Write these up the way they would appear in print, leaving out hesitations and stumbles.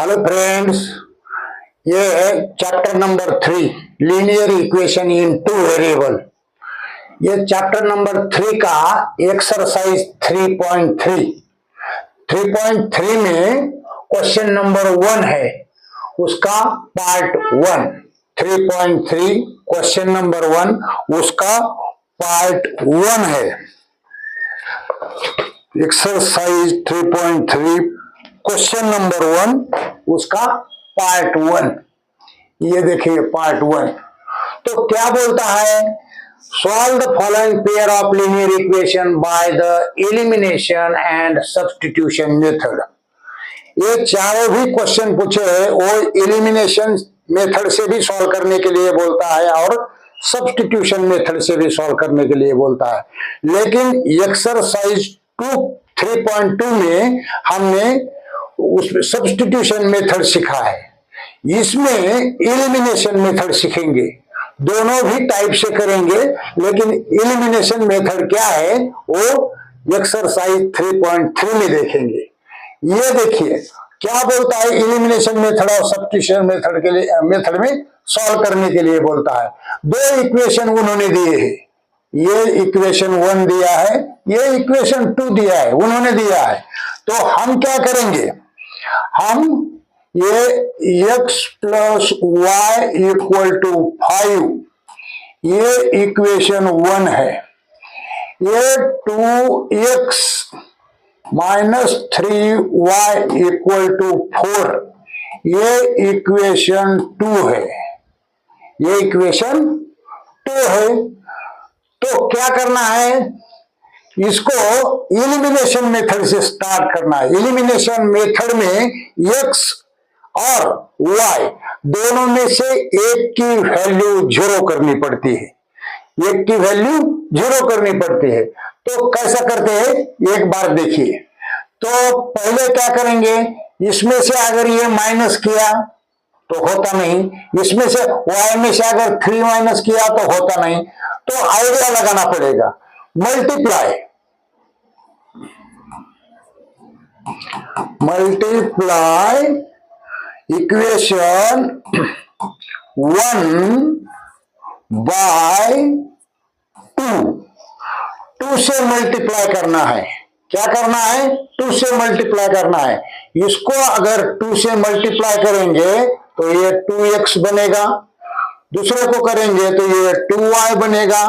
Hello friends, ये है chapter number 3 linear equation in two variable. ये चैप्टर नंबर 3 का एक्सरसाइज 3.3 में क्वेश्चन नंबर 1 है, उसका पार्ट 1। 3.3 क्वेश्चन नंबर 1 उसका पार्ट 1 है। एक्सरसाइज 3.3 क्वेश्चन नंबर 1 उसका पार्ट 1। ये देखिए पार्ट 1। तो क्या बोलता है, solve the following pair of linear equation by the elimination and substitution method. ये चारों भी क्वेश्चन पूछे हैं वो एलिमिनेशन मेथड से भी सॉल्व करने के लिए बोलता है और सब्स्टिट्यूशन मेथड से भी सॉल्व करने के लिए बोलता है। लेकिन एक्सरसाइज 3.2 में हमने उस सब्स्टिट्यूशन मेथड सीखा है, इसमें एलिमिनेशन मेथड सीखेंगे। दोनों भी टाइप से करेंगे, लेकिन एलिमिनेशन मेथड क्या है वो एक्सरसाइज 3.3 में देखेंगे। ये देखिए क्या बोलता है, एलिमिनेशन मेथड और सब्स्टिट्यूशन मेथड के लिए मेथड में सॉल्व करने के लिए बोलता है। दो इक्वेशन उन्होंने दिए हैं, ये इक्वेशन 1 दिया है, ये इक्वेशन 2 दिया है, उन्होंने दिया है। तो हम क्या करेंगे, हम ये x plus Y equal to 5 ये इक्वेशन 1 है, ये 2x minus 3y equal to 4 ये इक्वेशन 2 है, ये इक्वेशन 2 है। तो क्या करना है, इसको एलिमिनेशन मेथड से स्टार्ट करना है। एलिमिनेशन मेथड में x और y दोनों में से एक की वैल्यू 0 करनी पड़ती है, एक की वैल्यू 0 करनी पड़ती है। तो कैसा करते हैं एक बार देखिए। तो पहले क्या करेंगे, इसमें से अगर ये माइनस किया तो होता नहीं, इसमें से y में से अगर 3 माइनस किया तो होता नहीं। तो आइडिया लगाना पड़ेगा, मल्टीप्लाई इक्वेशन 1 बाय 2 से मल्टीप्लाई करना है। क्या करना है, 2 से मल्टीप्लाई करना है। इसको अगर 2 से मल्टीप्लाई करेंगे तो ये 2x बनेगा, दूसरे को करेंगे तो ये 2y बनेगा,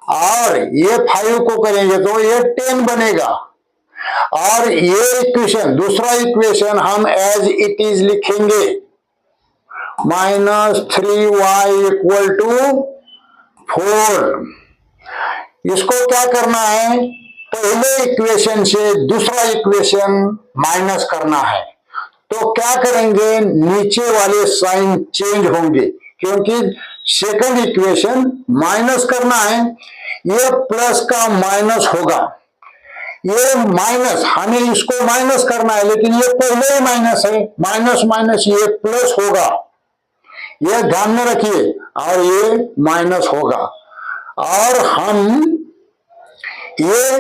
और ये 5 को करेंगे तो ये 10 बनेगा। और ये इक्वेशन दूसरा इक्वेशन हम एज इट इज लिखेंगे, माइनस 3y इक्वल टू 4। इसको क्या करना है, पहले इक्वेशन से दूसरा इक्वेशन माइनस करना है। तो क्या करेंगे, नीचे वाले साइन चेंज होंगे, क्योंकि सेकंड इक्वेशन माइनस करना है। ये प्लस का माइनस होगा, ये माइनस हमें इसको माइनस करना है, लेकिन ये पहले ही माइनस है, माइनस माइनस ये प्लस होगा, ये ध्यान में रखिए। और ये माइनस होगा, और हम ये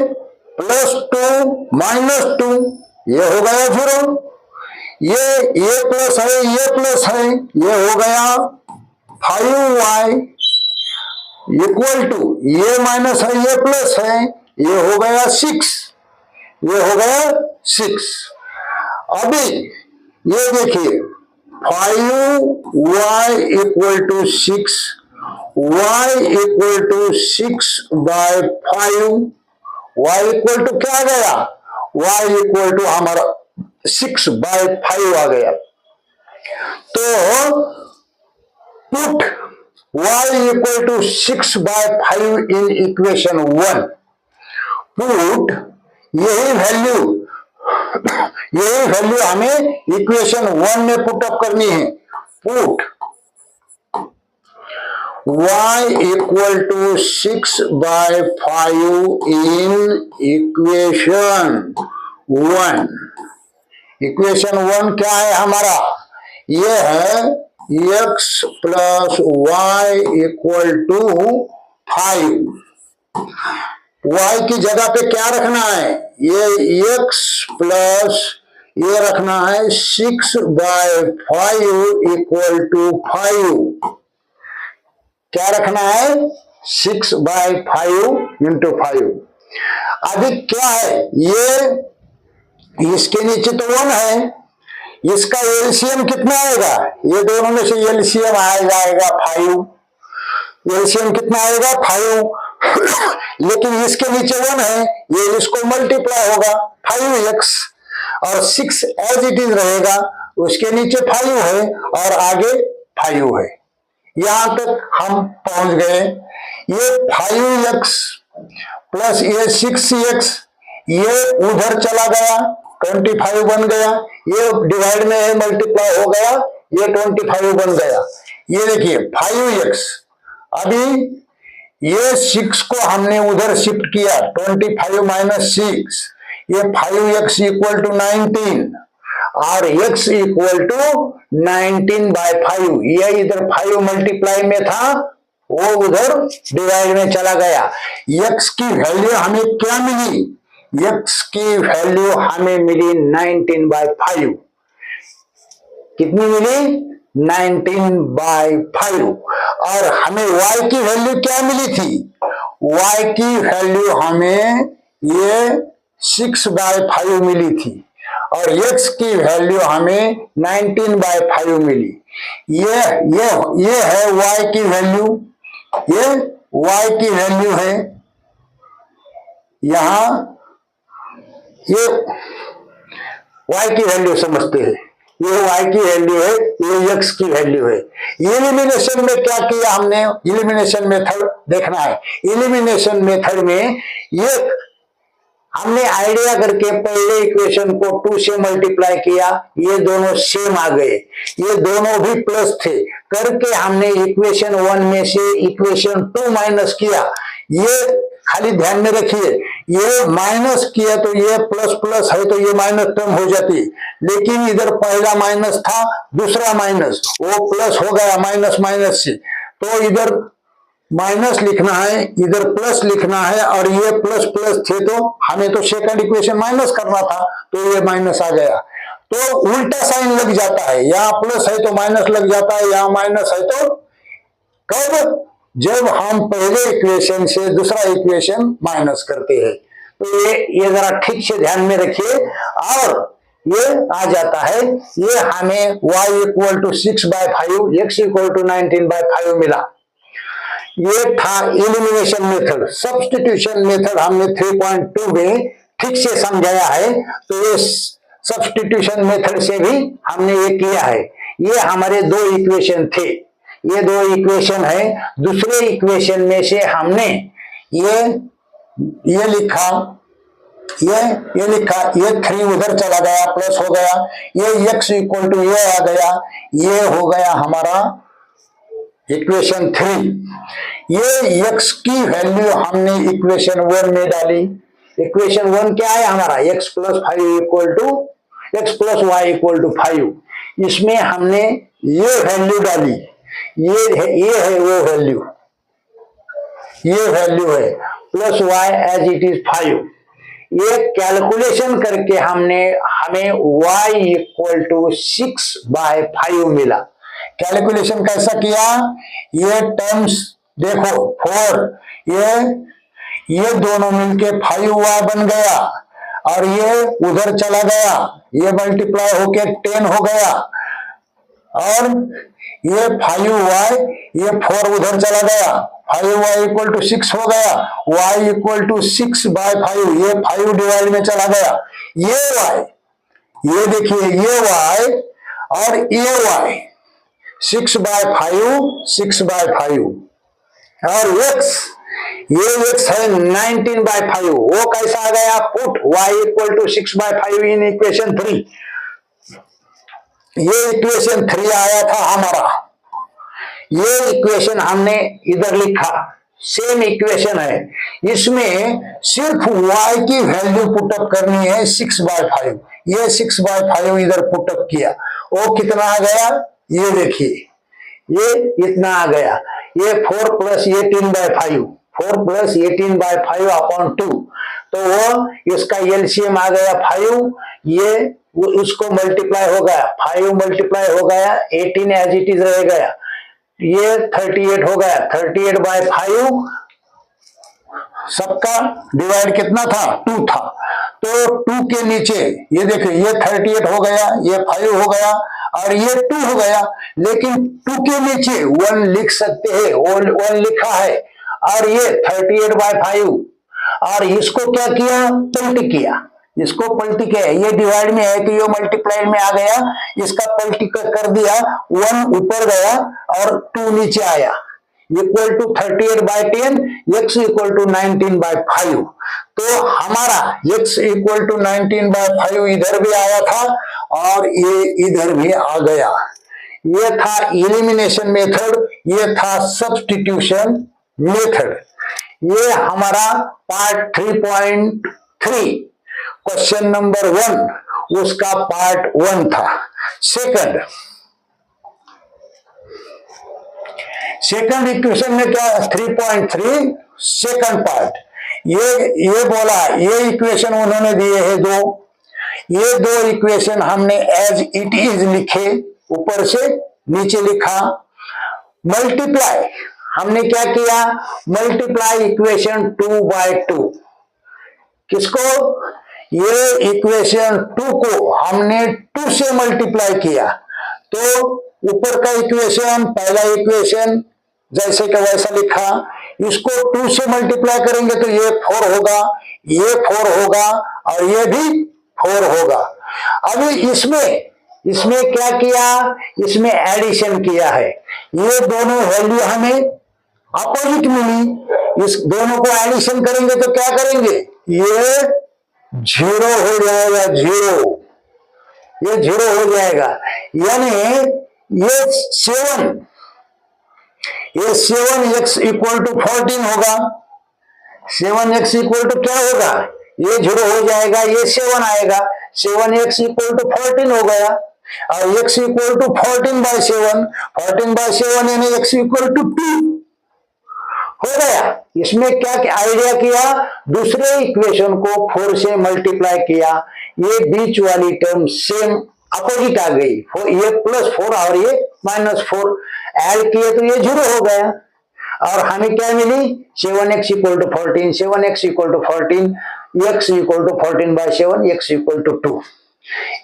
+2 -2 ये हो गया 0। ये प्लस है, ये प्लस है, ये हो गया 5y इक्वल टू ये माइनस है, ये प्लस है, ये हो गया 6, ये हो गया 6। अभी ये देखिए 5y equal to 6, y equal to 6 by 5, y equal to क्या आ गया, y इक्वल टू हमारा 6 बाय 5 आ गया। तो put y equal to 6 by 5 in equation 1। Put यही वैल्यू हमें इक्वेशन 1 में पुट अप करनी है। Put y equal to 6 by 5 in equation 1। Equation 1 क्या है हमारा, ये है x plus Y equal to 5। y की जगह पे क्या रखना है, ये x प्लस ये रखना है 6/5 इक्वल टू 5। क्या रखना है? 6/5 इंटू 5। अभी क्या है, ये इसके नीचे तो 1 है, इसका एलसीएम कितना आएगा? ये दोनों में से एलसीएम आ जाएगा 5। एलसीएम कितना आएगा? 5। लेकिन इसके नीचे 1 है, ये इसको मल्टीप्लाई होगा 5x, और 6 एज इट इज रहेगा, उसके नीचे 5 है और आगे 5 है। यहां तक हम पहुंच गए। ये 5x प्लस ये 6x, ये उधर चला गया, 25 बन गया, ये डिवाइड में है, मल्टीप्लाई हो गया, ये 25 बन गया। ये देखिए 5x, अभी ये 6 को हमने उधर शिफ्ट किया, 25 माइनस 6, ये 5x इक्वल टू 19 और x इक्वल टू 19/5। ये इधर 5 मल्टीप्लाई में था, वो उधर डिवाइड में चला गया। x की वैल्यू हमें क्या मिली? x की वैल्यू हमें मिली 19/5। कितनी मिली? 19/5। और हमें y की वैल्यू क्या मिली थी? y की वैल्यू हमें ये 6/5 मिली थी, और x की वैल्यू हमें 19/5 मिली। ये है y की वैल्यू, ये y की वैल्यू है। यहां ये y की वैल्यू समझते हैं, ये y की वैल्यू है, ये x की वैल्यू है। इलिमिनेशन में क्या किया हमने? इलिमिनेशन मेथड देखना है। इलिमिनेशन मेथड में ये हमने आइडिया करके पहले इक्वेशन को 2 से मल्टीप्लाई किया, ये दोनों सेम आ गए, ये दोनों भी प्लस थे, करके हमने इक्वेशन 1 में से इक्वेशन 2 माइनस किया। ये खाली ध्यान में रखिए, ये माइनस किया तो ये प्लस प्लस है तो ये माइनस टर्म हो जाती, लेकिन इधर पहला माइनस था, दूसरा माइनस, वो प्लस हो गया माइनस माइनस से, तो इधर माइनस लिखना है, इधर प्लस लिखना है, और ये प्लस प्लस थे तो हमें तो सेकंड इक्वेशन माइनस करना था, तो ये माइनस आ गया। तो उल्टा साइन लग जाता है, यहाँ प्लस है तो माइनस लग जाता है, यहाँ माइनस है तो कब? जब हम पहले इक्वेशन से दूसरा इक्वेशन माइनस करते हैं। तो ये जरा ठीक से ध्यान में रखिए, और ये आ जाता है, ये हमें y equal to 6/5, x equal to 19/5 मिला। ये था इलिमिनेशन मेथड। सब्स्टिट्यूशन मेथड हमने 3.2 में ठीक से समझाया है, तो ये सब्स्टिट्यूशन मेथड से भी हमने ये किया है। ये हमारे 2 इक्वेशन थे, ये 2 इक्वेशन है। दूसरे इक्वेशन में से हमने ये लिखा, ये लिखा, ये 3 उधर चला गया, प्लस हो गया, ये x इक्वल टू ये आ गया, ये हो गया हमारा इक्वेशन 3। ये x की वैल्यू हमने इक्वेशन 1 में डाली। इक्वेशन 1 क्या है हमारा? x plus 5 equal to x plus Y equal to 5। इसमें हमने ये वैल्यू डाली, ये है वो वैल्यू, ये वैल्यू है plus Y as it is 5। ये कैलकुलेशन करके हमें y इक्वल टू 6/5 मिला। कैलकुलेशन कैसा किया? ये टर्म्स देखो 4, ये दोनों मिलके 5y बन गया, और ये उधर चला गया, ये मल्टीप्लाई होके 10 हो गया, और ये 5y, ये 4 उधर चला गया, 5y इक्वल टू 6 हो गया, y इक्वल टू 6/5, ये 5 डिवाइड में चला गया, ये y, ये देखिए ये y और ये y, 6/5, 6/5, और x, ये x है 19/5। वो कैसा आ गया? Put y equal to 6/5 in equation 3। ये इक्वेशन 3 आया था हमारा, ये इक्वेशन हमने इधर लिखा, सेम इक्वेशन है। इसमें सिर्फ y की वैल्यू पुटअप करनी है 6/5। ये 6/5 इधर पुटअप किया, वो कितना आ गया? ये देखिए, ये इतना आ गया, ये 4 प्लस 18/5, 4 प्लस 18/5 अपॉन 2, तो वो इसका एलसीएम आ गया 5, ये उसको मल्टीप्लाई हो गया, 5 मल्टीप्लाई हो गया, 18 एज इट इज रह गया, ये 38 हो गया, 38/5 सबका डिवाइड कितना था, 2 था। तो 2 के नीचे ये देखिए, ये 38 हो गया, ये 5 हो गया और ये 2 हो गया, लेकिन 2 के नीचे 1 लिख सकते हैं, 1 लिखा है, और ये 38/5, और इसको क्या किया, पलटी किया, इसको पलटी किया, ये डिवाइड में है तो ये मल्टीप्लाई में आ गया, इसका पलटी कर दिया, 1 ऊपर गया और 2 नीचे आया, equal to 38/10, x equal to 19/5। तो हमारा x इक्वल टू 19/5 इधर भी आया था और ये इधर भी आ गया। ये था एलिमिनेशन मेथड, ये था सब्स्टिट्यूशन मेथड। ये हमारा पार्ट 3.3 क्वेश्चन नंबर 1 उसका पार्ट 1 था। सेकंड इक्वेशन में क्या, 3.3 सेकंड पार्ट, ये बोला, ये इक्वेशन उन्होंने दिए हैं 2, ये 2 इक्वेशन हमने एज इट इज लिखे, ऊपर से नीचे लिखा। मल्टीप्लाई हमने क्या किया, मल्टीप्लाई इक्वेशन 2/2, किसको, ये इक्वेशन 2 को हमने 2 से मल्टीप्लाई किया, तो ऊपर का इक्वेशन, पहला इक्वेशन जैसे का वैसा लिखा, इसको 2 से मल्टीप्लाई करेंगे तो ये 4 होगा, ये 4 होगा और ये भी 4 होगा। अभी इसमें क्या किया, इसमें एडिशन किया है, ये दोनों वैल्यू हमें अपोजिट मिली, इस दोनों को एडिशन करेंगे तो क्या करेंगे, ये 0 हो जाएगा, 0, ये 0 हो जाएगा, यानी ये 7x इक्वल टू 14 होगा, 7x इक्वल टू क्या होगा, ये 0 हो जाएगा, ये 7 आएगा, 7x इक्वल टू 14 हो गया, और x इक्वल टू 14/7, 14/7 यानी x इक्वल टू 2 हो गया। इसमें क्या आइडिया किया, दूसरे इक्वेशन को 4 से मल्टीप्लाई किया, ये बीच वाली टर्म सेम अपोजिट आ गई, ये +4 और ये -4 ऐड किए तो ये 0 हो गया, और हमें क्या मिली, 7x equal to 14, 7x equal to 14, x equal to 14/7, x equal to 2।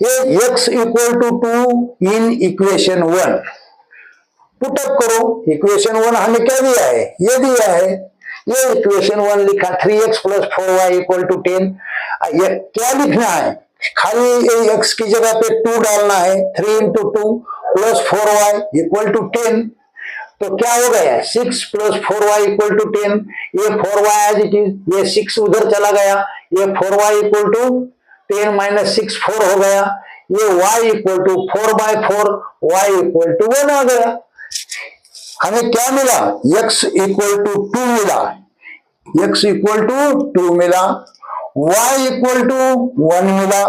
ये x equal to 2 in equation 1 put up करो, इक्वेशन 1 हमें क्या दिया है, ये दिया है, ये इक्वेशन 1 लिखा, 3x + 4y इक्वल टू 10। ये क्या लिखना है, खाली x की जगह पे 2 डालना है, 3 × 2 + 4y इक्वल टू 10, तो क्या हो गया, 6 + 4y इक्वल टू 10, ये 4y एज इट इज, ये 6 उधर चला गया, ये 4y इक्वल टू 10 - 6 4 हो गया, ये y equal to 4/4, y equal to 1 आ गया। हमें क्या मिला, x इक्वल टू 2 मिला, x इक्वल टू 2 मिला, y इक्वल टू 1 मिला।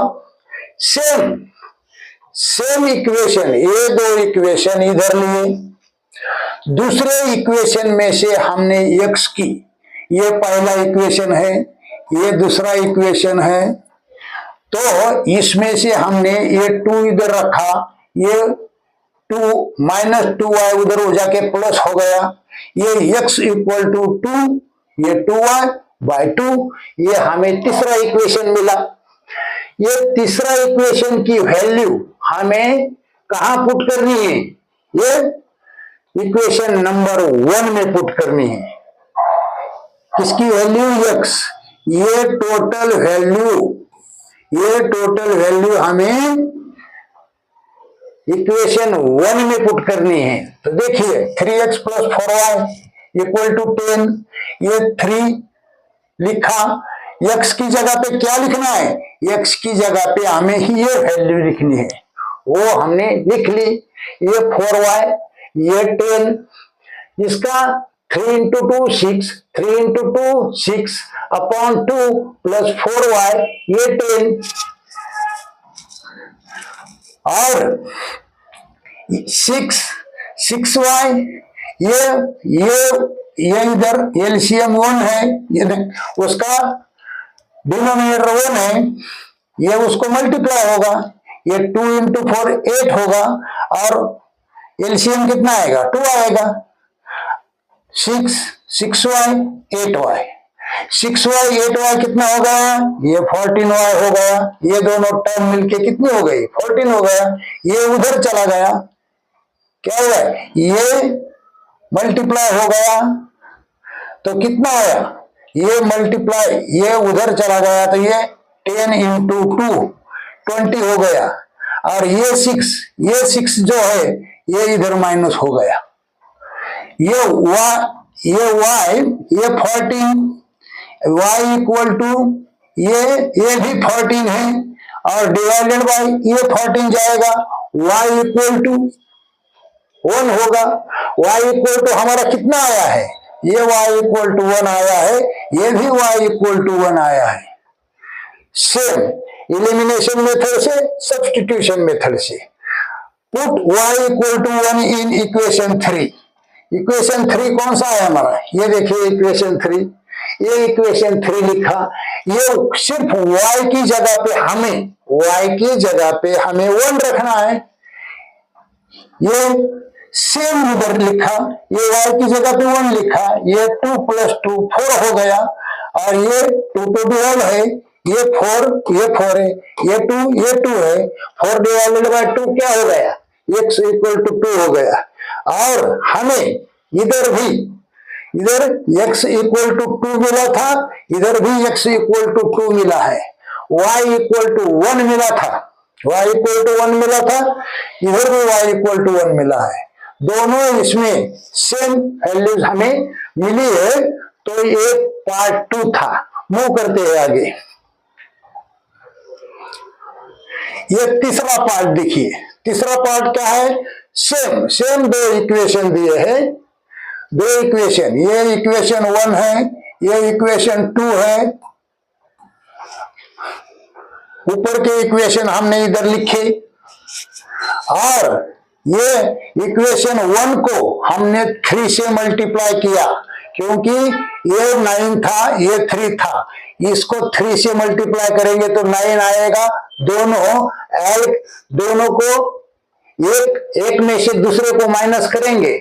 सेम इक्वेशन, ये 2 इक्वेशन इधर लिए, दूसरे इक्वेशन में से हमने x की, ये पहला इक्वेशन है, ये दूसरा इक्वेशन है, तो इसमें से हमने ये 2 इधर रखा, ये 2 -2y उधर हो जाके प्लस हो गया, ये x इक्वल टू 2, ये 2y/2, ये हमें तीसरा इक्वेशन मिला। ये तीसरा इक्वेशन की वैल्यू हमें कहां पुट करनी है, ये इक्वेशन नंबर 1 में पुट करनी है। किसकी वैल्यू, x, ये टोटल वैल्यू हमें इक्वेशन 1 में पुट करनी है। तो देखिए 3x + 4y इक्वल टू 10, ये 3 लिखा, x की जगह पे क्या लिखना है, x की जगह पे हमें ही ये वैल्यू लिखनी है, वो हमने लिख ली, ये 4y, ये 10, इसका 3 × 2 6, 3 × 2 6 अपॉन 2 + 4y, ये 10, और 6y, ये इधर एलसीएम 1 है, ये उसका डिनोमिनेटर 1 है, ये उसको मल्टीप्लाई होगा, ये 2 इंटू 4 8 होगा, और एलसीएम कितना आएगा 2 आएगा। 6y 8y, 6y 8y कितना हो गया, ये 14y हो गया। ये दोनों टर्म मिलके कितनी हो गई 14 हो गया। ये उधर चला गया, क्या हुआ, ये मल्टीप्लाई हो गया तो कितना आया, ये मल्टीप्लाई, ये उधर चला गया तो ये 10 इंटू 2 20 हो गया, और ये 6 जो है ये इधर माइनस हो गया। ये y ये 14, y इक्वल टू ये भी 14 है, और डिवाइडेड बाय ये 14 जाएगा, y इक्वल टू 1 होगा। y इक्वल टू हमारा कितना आया है, ये y इक्वल टू 1 आया है, ये भी y इक्वल टू 1 आया है। सेम एलिमिनेशन मेथड से, सब्स्टिट्यूशन मेथड से, put y equal to 1 in equation 3। Equation 3 कौन सा है हमारा, ये देखिए इक्वेशन 3, ये इक्वेशन 3 लिखा। ये सिर्फ y की जगह पे हमें 1 रखना है। ये सेम उधर लिखा, ये y की जगह पे 1 लिखा, ये 2 + 2 4 हो गया, और ये 2 to 12 है, ये 4 है, ये 2 है, 4 डिवाइडेड बाय 2 क्या हो गया, x इक्वल टू 2 हो गया। और हमें इधर x इक्वल टू 2 मिला था, इधर भी x इक्वल टू 2 मिला है, y इक्वल टू 1 मिला था, इधर भी y इक्वल टू 1 मिला है। दोनों इसमें सेम वैल्यूज हमें मिली है, तो ये पार्ट 2 था। मूव करते हैं आगे। ये तीसरा पार्ट देखिए, तीसरा पार्ट क्या है, सेम 2 इक्वेशन दिए हैं, 2 इक्वेशन, ये इक्वेशन 1 है, ये इक्वेशन 2 है। ऊपर के इक्वेशन हमने इधर लिखे, और ये इक्वेशन 1 को हमने 3 से मल्टीप्लाई किया, क्योंकि ये 9 था, ये 3 था, इसको 3 से मल्टीप्लाई करेंगे तो 9 आएगा। दोनों को एक में से दूसरे को माइनस करेंगे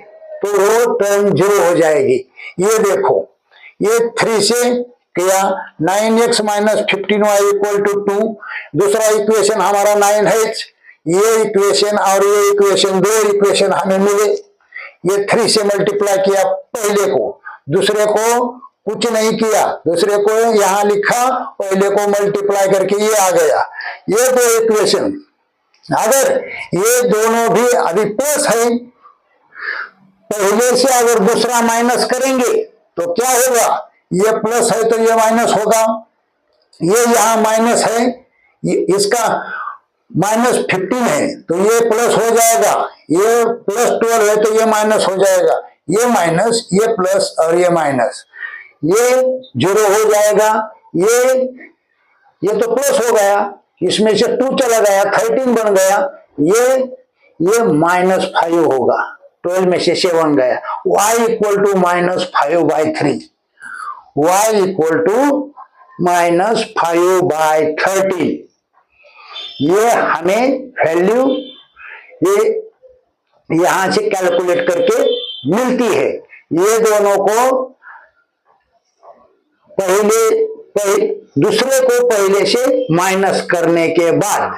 तो वो टर्म 0 हो जाएगी। ये देखो, ये 3 से किया, 9x - 15y = 2। दूसरा इक्वेशन हमारा 9h, ये इक्वेशन और ये इक्वेशन, 2 इक्वेशन हमें मिले। ये 3 से मल्टीप्लाई किया पहले को, दूसरे को कुछ नहीं किया, दूसरे को यहां लिखा, पहले को मल्टीप्लाई करके ये आ गया। ये 2 इक्वेशन, अगर ये दोनों भी अभी प्लस है, पहले से अगर दूसरा माइनस करेंगे तो क्या होगा, ये प्लस है तो ये माइनस होगा। ये यहां माइनस है, इसका -15 है तो ये प्लस हो जाएगा, ये +12 है तो ये माइनस हो जाएगा, ये माइनस, ये प्लस और ये माइनस, ये 0 हो जाएगा। ये तो प्लस हो गया, इसमें से 2 चला गया, 13 बन गया, ये -5 होगा, 12 में से 7 गया। y equal to -5/3, y equal to -5/13। ये हमें वैल्यू ये यहां से कैलकुलेट करके मिलती है। ये दोनों को दूसरे को पहले से माइनस करने के बाद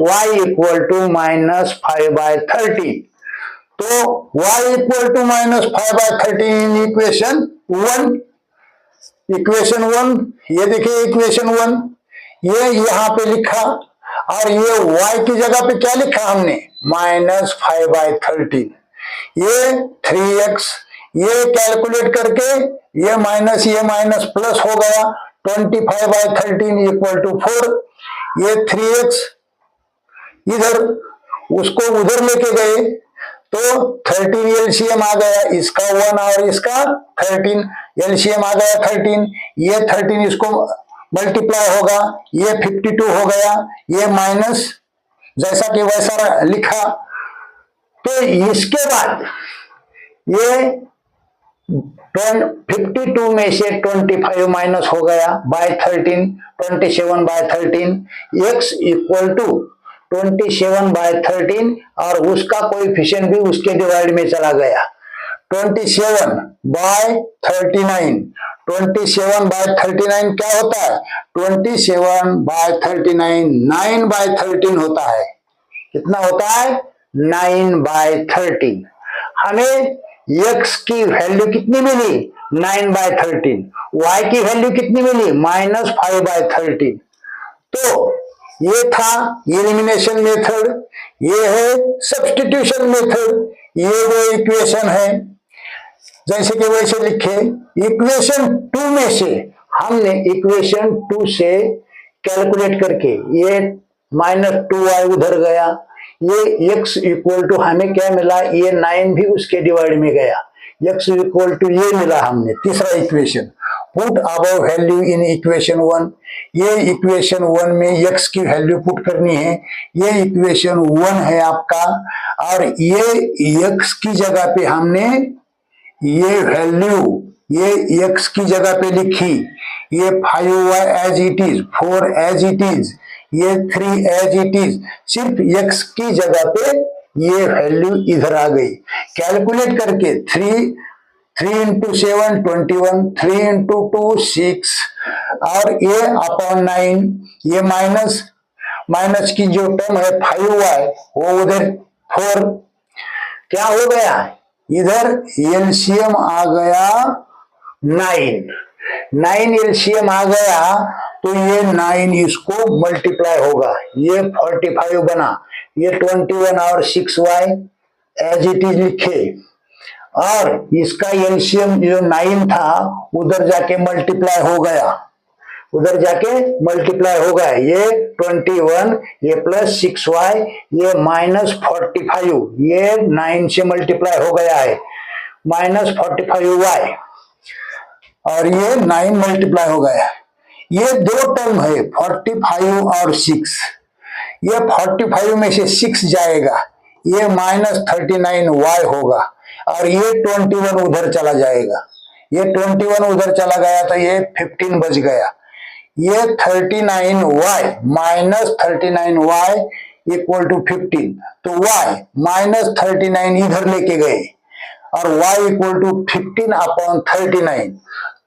y इक्वल टू -5/13, तो y equal to -5/13 in equation 1, ये देखिए इक्वेशन 1, ये यहां पे लिखा, और ये y की जगह पे क्या लिखा हमने, -5/13। ये 3x, ये कैलकुलेट करके ये माइनस प्लस हो गया, 25/13 = 4। ये 3x इधर, उसको उधर लेके गए तो 13 एलसीएम आ गया, इसका 1 और इसका 13 एलसीएम आ गया 13। ये 13 इसको मल्टीप्लाई होगा, ये 52 हो गया, ये माइनस जैसा कि वैसा लिखा। तो इसके बाद ये 52 में से 25 माइनस हो गया by 13, 27/13, x इक्वल टू 27/13 और उसका कोएफिशिएंट भी उसके डिवाइड में चला गया। 27/39, 27/39 क्या होता है? 27/39 9/13 होता है। कितना होता है? 9/13। हमें x की वैल्यू कितनी मिली? 9/13। y की वैल्यू कितनी मिली? -5/13। तो ये था एलिमिनेशन मेथड, ये है सब्स्टिट्यूशन मेथड। ये वो इक्वेशन है जैसे कि वैसे लिखे। इक्वेशन 2 में से हमने इक्वेशन 2 से कैलकुलेट करके ये -2y उधर गया, ये x इक्वल टू हमें क्या मिला? ये 9 भी उसके डिवाइड में गया, x इक्वल टू ये मिला हमने। तीसरा equation, put above value in equation 1। ये इक्वेशन 1 में x की वैल्यू पुट करनी है। ये इक्वेशन 1 है आपका, और ये x की जगह पे हमने ये वैल्यू ये x की जगह पे लिखी, ये 5y as it is, 4 as it is, ये 3 एज इट इज। सिर्फ x की जगह पे ये वैल्यू इधर आ गई। कैलकुलेट करके 3 इंटू 7 21, 3 इंटू 2 6, और ये अपॉन 9, ये माइनस की जो टर्म है 5y वो उधर 4, क्या हो गया? इधर एलसीएम आ गया 9 एलसीएम आ गया, तो ये 9 इसको मल्टीप्लाई होगा, ये 45 बना, ये 21 और 6y एज इट इज लिखे, और इसका एलसीएम जो 9 था उधर जाके मल्टीप्लाई हो गया, उधर जाके मल्टीप्लाई हो गया। ये 21, ये प्लस 6y, ये -45, ये 9 से मल्टीप्लाई हो गया है, -45y, और ये 9 मल्टीप्लाई हो गया। ये दो टर्म है 45 और 6, ये 45 में से 6 जाएगा, ये -39y होगा, और ये 21 उधर चला जाएगा, ये 21 उधर चला गया तो ये 15 बच गया। ये 39y -39y इक्वल टू 15, तो y -39 इधर लेके गए, और y इक्वल टू 15 अपॉन 39,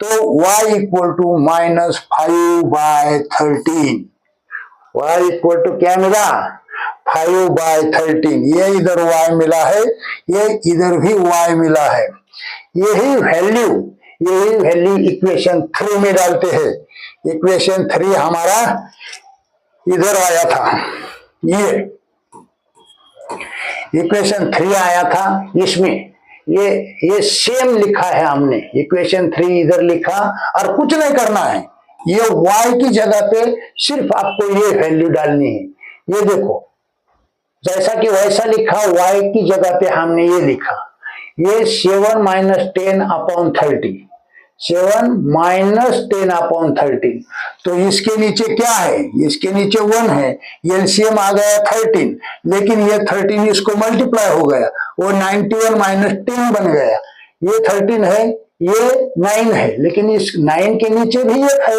तो y equal to -5/13। y equal to क्या मिला? 5/13। ये इधर y मिला है, ये इधर भी y मिला है। यही वैल्यू इक्वेशन 3 में डालते हैं। इक्वेशन 3 हमारा इधर आया था, ये इक्वेशन 3 आया था, इसमें ये सेम लिखा है हमने, इक्वेशन 3 इधर लिखा, और कुछ नहीं करना है। ये y की जगह पे सिर्फ आपको ये वैल्यू डालनी है। ये देखो, जैसा कि वैसा लिखा, y की जगह पे हमने ये लिखा, ये 7 - 10 अपॉन 30, 7 - 10 अपॉन 30, तो इसके नीचे क्या है? इसके नीचे 1 है, एलसीएम आ गया 13, लेकिन ये 13 इसको मल्टीप्लाई हो गया, वो 91 - 10 बन गया। ये 13 है, ये 9 है, लेकिन इस 9 के नीचे भी 1 है,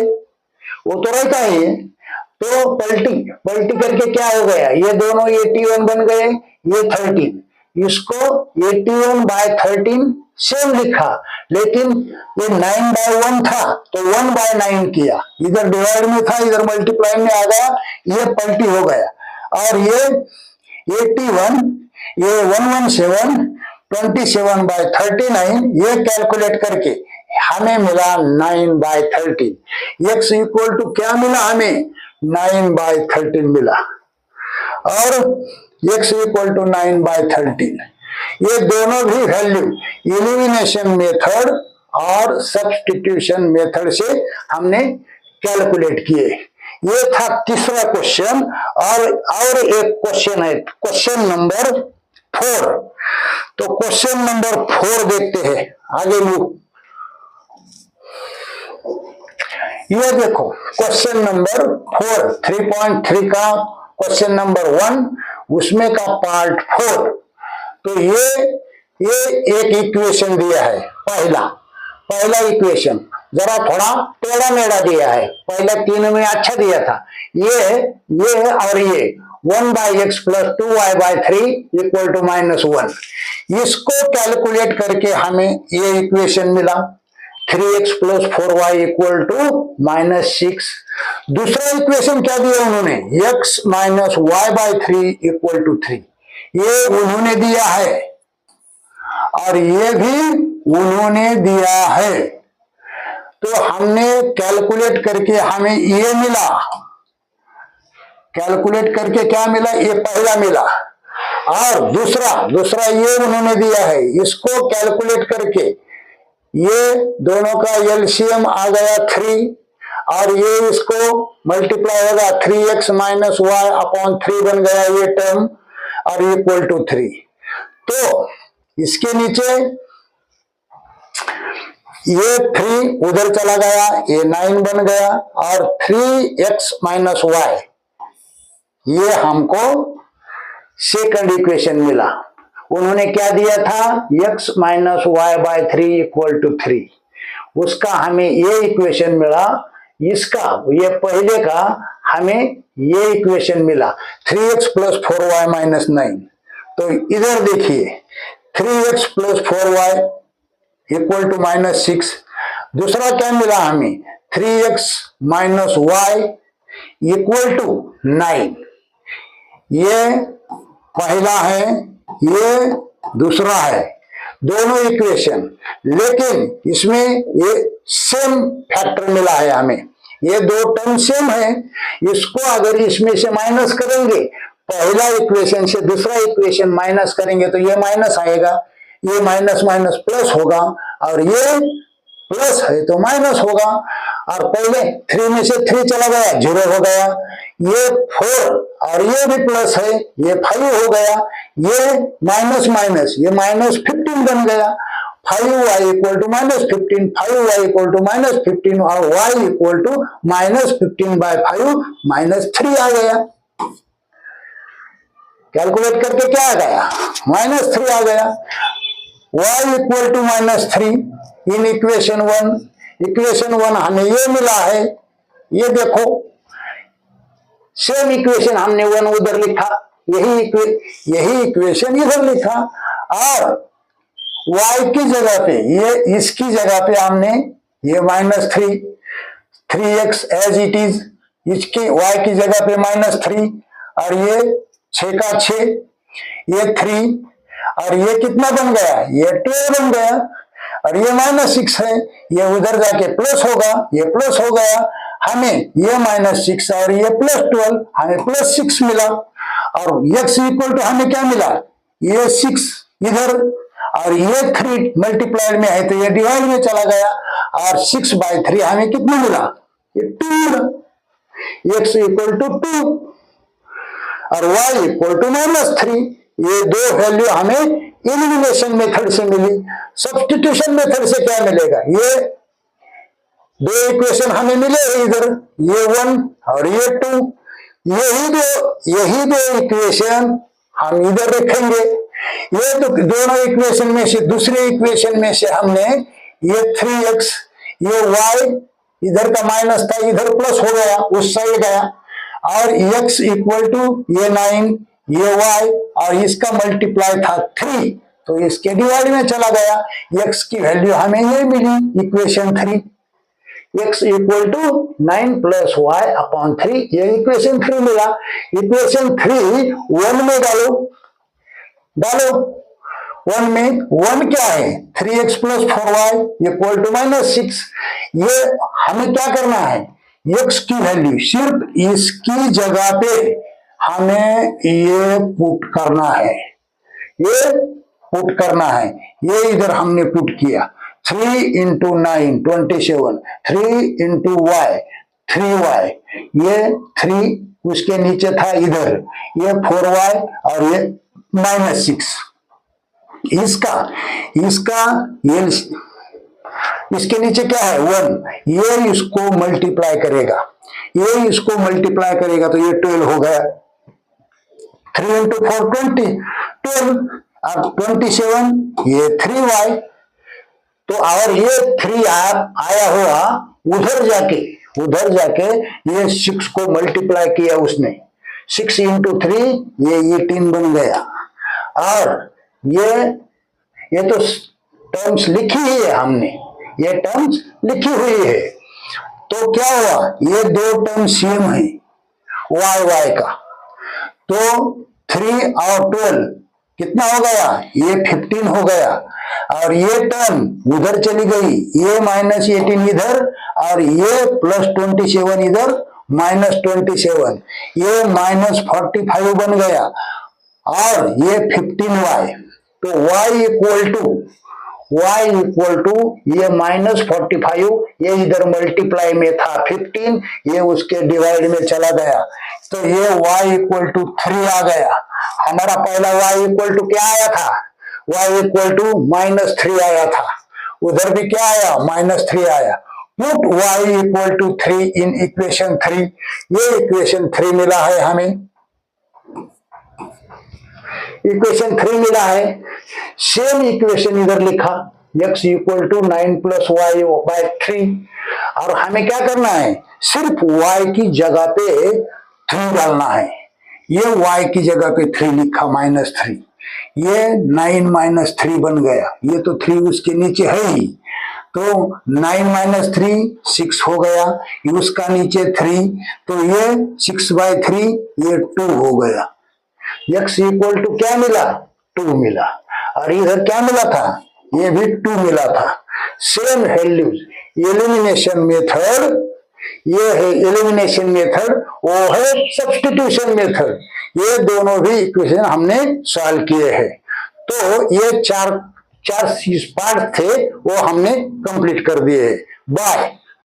वो तो रहता है। तो पलटी करके क्या हो गया? ये दोनों 81 बन गए, ये 13, इसको 81/13 सेम लिखा, लेकिन ये 9/1 था तो 1/9 किया, इधर डिवाइड में था, इधर मल्टीप्लाई में आ गया, ये पलटी हो गया। और ये 81, ये 117, 27/39, ये कैलकुलेट करके हमें मिला 9/13। x इक्वल टू क्या मिला हमें? 9/13 मिला, और x इक्वल टू 9/13। ये दोनों भी वैल्यू एलिमिनेशन मेथड और सब्स्टिट्यूशन मेथड से हमने कैलकुलेट किए। ये था तीसरा क्वेश्चन। और एक क्वेश्चन है, क्वेश्चन नंबर 4। तो क्वेश्चन नंबर 4 देखते हैं, आगे लोग। ये देखो क्वेश्चन नंबर 4, 3.3 का क्वेश्चन नंबर 1, उसमें का पार्ट 4। तो ये एक इक्वेशन दिया है, पहला इक्वेशन जरा थोड़ा टेढ़ा मेढ़ा दिया है, पहले 3 में अच्छा दिया था। ये और ये 1/x plus 2y/3 equal to -1। इसको कैलकुलेट करके हमें ये इक्वेशन मिला 3x plus 4y equal to -6। दूसरा इक्वेशन क्या दिया उन्होंने, x minus y/3 equal to 3, ये उन्होंने दिया है और ये भी उन्होंने दिया है। तो हमने कैलकुलेट करके हमें ये मिला, कैलकुलेट करके क्या मिला, ये पहला मिला। और दूसरा ये उन्होंने दिया है, इसको कैलकुलेट करके ये दोनों का एलसीएम आ गया 3 और ये इसको मल्टीप्लाई होगा 3x माइनस वाई अपॉन 3 बन गया ये टर्म और इक्वल टू 3। तो इसके नीचे ये 3 उधर चला गया, ये 9 बन गया और 3x माइनस वाई, ये हमको सेकंड इक्वेशन मिला। उन्होंने क्या दिया था, x minus y/3 equal to 3, उसका हमें ये इक्वेशन मिला। इसका ये पहले का हमें ये इक्वेशन मिला 3x प्लस 4y माइनस 9। तो इधर देखिए 3x plus 4y equal to -6। दूसरा क्या मिला हमें, 3x minus y equal to 9। ये पहला है, ये दूसरा है, दोनों इक्वेशन, लेकिन इसमें ये सेम फैक्टर मिला है हमें, ये दो टर्म सेम है। इसको अगर इसमें से माइनस करेंगे, पहला इक्वेशन से दूसरा इक्वेशन माइनस करेंगे तो ये माइनस आएगा, ये माइनस माइनस प्लस होगा और ये प्लस है तो माइनस होगा। और पहले 3 में से 3 चला गया, 0 हो गया, ये 4 और ये भी प्लस है, ये 5 हो गया, ये माइनस माइनस, ये -15 बन गया। 5y equal to -15, 5y equal to -15 और y इक्वल टू -15/5 -3 आ गया। कैलकुलेट करके क्या आ गया, -3 आ गया। y equal to -3 in equation 1। Equation 1 हमें ये मिला है, ये देखो सेम इक्वेशन हमने 1 उधर लिखा, यही इक्वेशन इधर लिखा और y की जगह पे, ये इसकी जगह पे हमने ये -3, 3x एज इट इज, इसकी y की जगह पे -3 और ये 6 का 6, ये 3 और ये कितना बन गया, ये 12 बन गया और ये -6 है, ये उधर जाके प्लस होगा, ये प्लस हो गया, हमें ये -6 और ये +12, हमें +6 मिला। और x इक्वल टू हमें क्या मिला, ये 6 इधर और ये 3 मल्टीप्लाइड में है तो ये डिवाइड में चला गया और 6/3 हमें कितना मिला, ये 2 मिला। x इक्वल टू 2 और y इक्वल टू -3, ये दो वैल्यू हमें एलिमिनेशन मेथड से मिली। सब्स्टिट्यूशन मेथड से क्या मिलेगा, ये दो इक्वेशन हमें मिले इधर, ये 1 और ये 2, यही दो इक्वेशन हम इधर रखेंगे। ये तो दोनों इक्वेशन में से दूसरे इक्वेशन में से हमने ये 3x, ये y इधर का माइनस था इधर प्लस हो गया, उस साइड गया और x इक्वल टू ये 9, ये y और इसका मल्टीप्लाई था 3 तो इसके डिवाइड में चला गया। x की वैल्यू हमें ये मिली equation 3, x equal to 9 plus y upon 3, ये इक्वेशन 3 मिला। इक्वेशन 3 1 में डालो 1 में, 1 क्या है 3x plus 4y equal to -6। ये हमें क्या करना है, x की वैल्यू सिर्फ इसकी जगह पे हमें ये पुट करना है, ये पुट करना है, ये इधर हमने पुट किया 3 इंटू 9 27, 3 इंटू वाई 3y, ये 3 उसके नीचे था इधर, ये 4y और ये -6। इसका ये इसके नीचे क्या है 1, ये इसको मल्टीप्लाई करेगा, ये इसको मल्टीप्लाई करेगा तो ये 12 हो गया। 3 इंटू 4 20, 12 और 27, ये 3y। तो और ये 3 आया हुआ उधर जाके ये 6 को मल्टीप्लाई किया उसने, 6 इंटू 3 ये 18 बन गया। और ये तो टर्म्स लिखी ही है हमने, ये टर्म्स लिखी हुई है। तो क्या हुआ, ये दो टर्म सेम है वाई वाई का, तो 3 और 12 कितना हो गया, ये 15 हो गया। और ये टर्म उधर चली गई, ये -18 इधर और ये +27 इधर, -27, ये -45 बन गया और ये 15y। तो y इक्वल टू ये -45, ये इधर मल्टीप्लाई में था 15, ये उसके डिवाइड में चला गया, तो ये y इक्वल टू 3 आ गया। हमारा पहला y इक्वल टू क्या आया था, y इक्वल टू -3 आया था, उधर भी क्या आया, -3 आया। Put y equal to 3 in equation 3, ये इक्वेशन 3 मिला है हमें, इक्वेशन 3 मिला है। सेम इक्वेशन इधर लिखा, x इक्वल टू 9 + y/3, और हमें क्या करना है, सिर्फ y की जगह पे 3 डालना है। ये y की जगह पे 3 लिखा, -3, ये 9 - 3 बन गया, ये तो 3 उसके नीचे है ही, तो 9 - 3 6 हो गया, ये उसका नीचे 3, तो ये 6/3, ये 2 हो गया। x इक्वल टू क्या मिला, 2 मिला, और इधर क्या मिला था, ये भी 2 मिला था। सेम वैल्यूज, एलिमिनेशन मेथड, ये है एलिमिनेशन मेथड, वो है सब्स्टिट्यूशन मेथड, ये दोनों भी इक्वेशन हमने सॉल्व किए हैं। तो ये चार पार्ट थे, वो हमने कंप्लीट कर दिए। बाय।